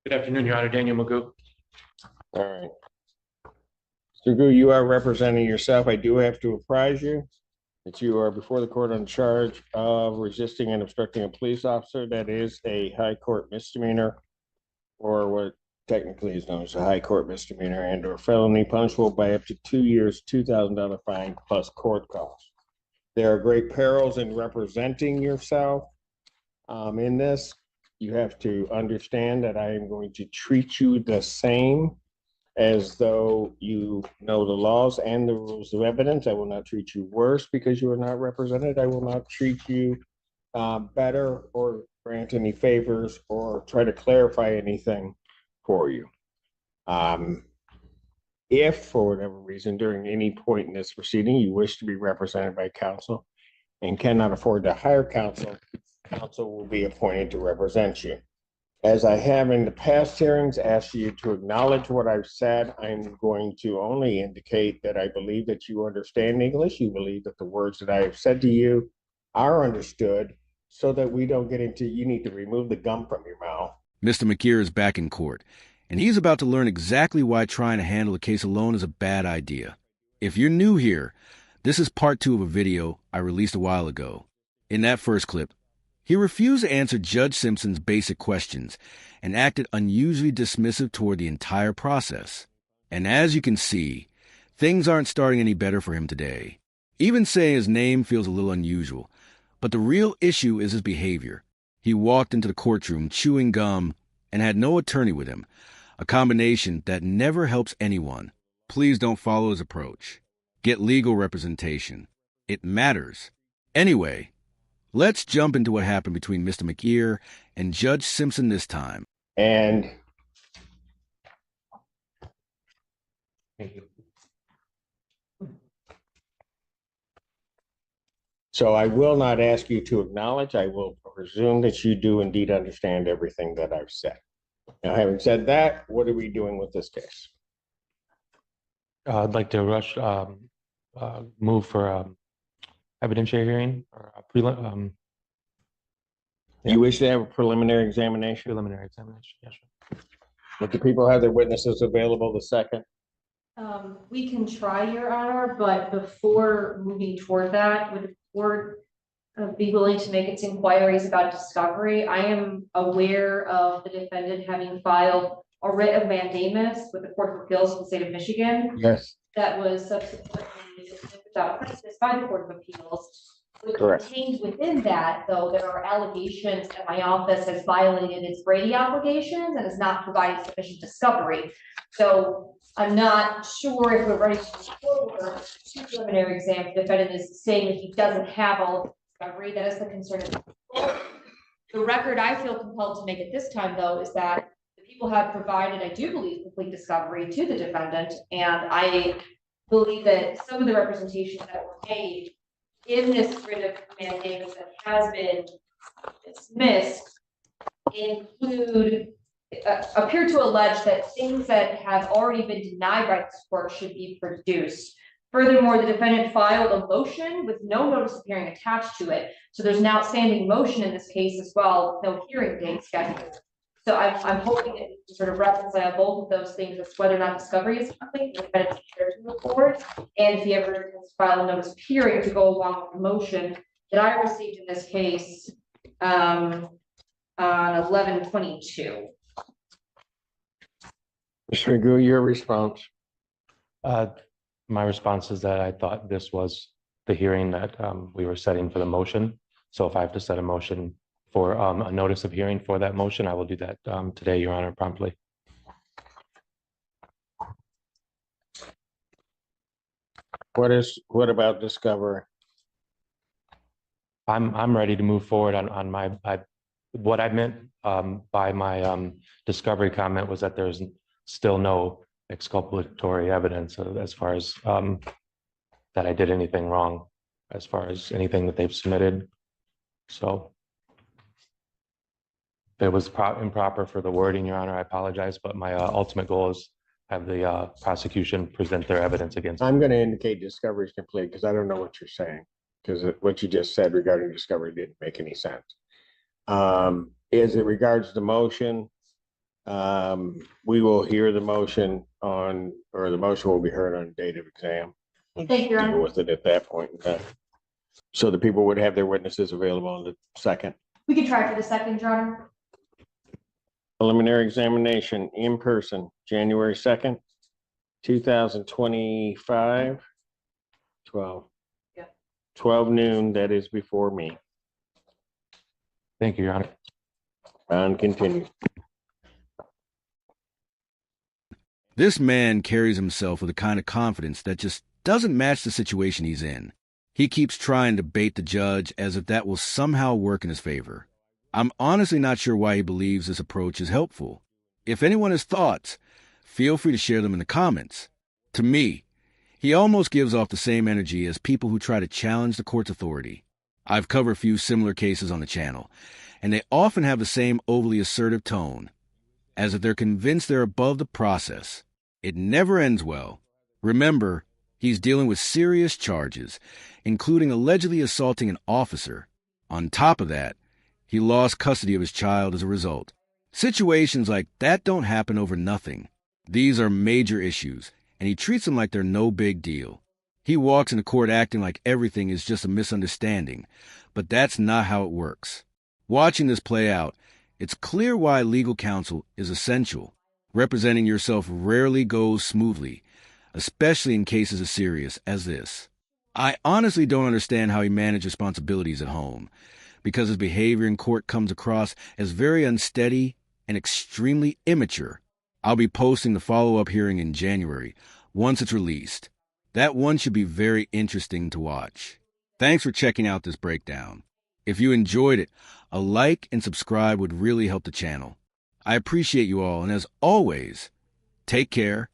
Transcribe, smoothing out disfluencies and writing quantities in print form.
Good afternoon, Your Honor. Daniel Meu. All right. Mr. Gu, you are representing yourself. I do have to apprise you that you are before the court on charge of resisting and obstructing a police officer. That is a high court misdemeanor, or what technically is known as a high court misdemeanor, and or felony punishable by up to 2 years, $2,000 fine plus court costs. There are great perils in representing yourself. In this, you have to understand that I am going to treat you the same as though you know the laws and the rules of evidence. I will not treat you worse because you are not represented. I will not treat you better or grant any favors or try to clarify anything for you. If for whatever reason during any point in this proceeding you wish to be represented by counsel and cannot afford to hire counsel, counsel will be appointed to represent you. As I have in the past hearings asked you to acknowledge what I've said, I'm going to only indicate that I believe that you understand English. You believe that the words that I have said to you are understood, so that we don't get into, you need to remove the gum from your mouth. Mr. McKeer is back in court, and he's about to learn exactly why trying to handle a case alone is a bad idea. If you're new here, this is part 2 of a video I released a while ago. In that first clip, he refused to answer Judge Simpson's basic questions and acted unusually dismissive toward the entire process. And as you can see, things aren't starting any better for him today. Even saying his name feels a little unusual, but the real issue is his behavior. He walked into the courtroom chewing gum and had no attorney with him, a combination that never helps anyone. Please don't follow his approach. Get legal representation. It matters. Anyway, let's jump into what happened between Mr. McKeer and Judge Simpson this time. And Thank you. so I will not ask you to acknowledge. I will presume that you do indeed understand everything that I've said. Now, having said that, what are we doing with this case? I'd like to move for evidentiary hearing or You Yeah. wish to have a preliminary examination? preliminary examination. Yes, sir. Would the people have their witnesses available the second? We can try, Your Honor, but before moving toward that, would the court be willing to make its inquiries about discovery? I am aware of the defendant having filed a writ of mandamus with the Court of Appeals of the state of Michigan. Yes. That was subsequently dismissed without prejudice by the Court of Appeals. Correct. Contained within that, though, there are allegations that my office has violated its Brady obligations and has not provided sufficient discovery. So I'm not sure if we're ready to move forward to preliminary exam. The defendant is saying that he doesn't have all of the discovery. That is the concern of the record. I feel compelled to make at this time, though, is that the people have provided, I do believe, complete discovery to the defendant, and I believe that some of the representations that were made in this writ of mandamus that has been dismissed include appear to allege that things that have already been denied by this court should be produced. Furthermore, the defendant filed a motion with no notice of hearing attached to it. So there's an outstanding motion in this case as well, no hearing date scheduled. So I'm hoping that to sort of reconcile both of those things as whether or not discovery is complete, the defendant's prepared to move forward, and if he ever intends to file a notice of hearing to go along with the motion that I received in this case on 11/22. Mr. Gu, your response? My response is that I thought this was the hearing that we were setting for the motion. So if I have to set a motion for a notice of hearing for that motion, I will do that today, Your Honor, promptly. What about discovery? I'm ready to move forward on my what I meant by my discovery comment was that there's still no exculpatory evidence as far as that I did anything wrong as far as anything that they've submitted. So if it was improper for the wording, Your Honor, I apologize, but my ultimate goal is have the prosecution present their evidence against me. I'm going to indicate discovery is complete because I don't know what you're saying, because what you just said regarding discovery didn't make any sense. As it regards the motion, We will hear the motion or the motion will be heard on date of exam. Thank you, Your Deal Honor. with it at that point in time. So the people would have their witnesses available on the second. We can try for the second, Your Honor. Preliminary examination in person, January 2nd, 2025. 12. Yeah. 12 noon, that is before me. Thank you, Your Honor. And continue. This man carries himself with a kind of confidence that just doesn't match the situation he's in. He keeps trying to bait the judge as if that will somehow work in his favor. I'm honestly not sure why he believes this approach is helpful. If anyone has thoughts, feel free to share them in the comments. To me, he almost gives off the same energy as people who try to challenge the court's authority. I've covered a few similar cases on the channel, and they often have the same overly assertive tone, as if they're convinced they're above the process. It never ends well. Remember, he's dealing with serious charges, including allegedly assaulting an officer. On top of that, he lost custody of his child as a result. Situations like that don't happen over nothing. These are major issues, and he treats them like they're no big deal. He walks into court acting like everything is just a misunderstanding, but that's not how it works. Watching this play out, it's clear why legal counsel is essential. Representing yourself rarely goes smoothly, especially in cases as serious as this. I honestly don't understand how he managed responsibilities at home, because his behavior in court comes across as very unsteady and extremely immature. I'll be posting the follow-up hearing in January, once it's released. That one should be very interesting to watch. Thanks for checking out this breakdown. If you enjoyed it, a like and subscribe would really help the channel. I appreciate you all, and as always, take care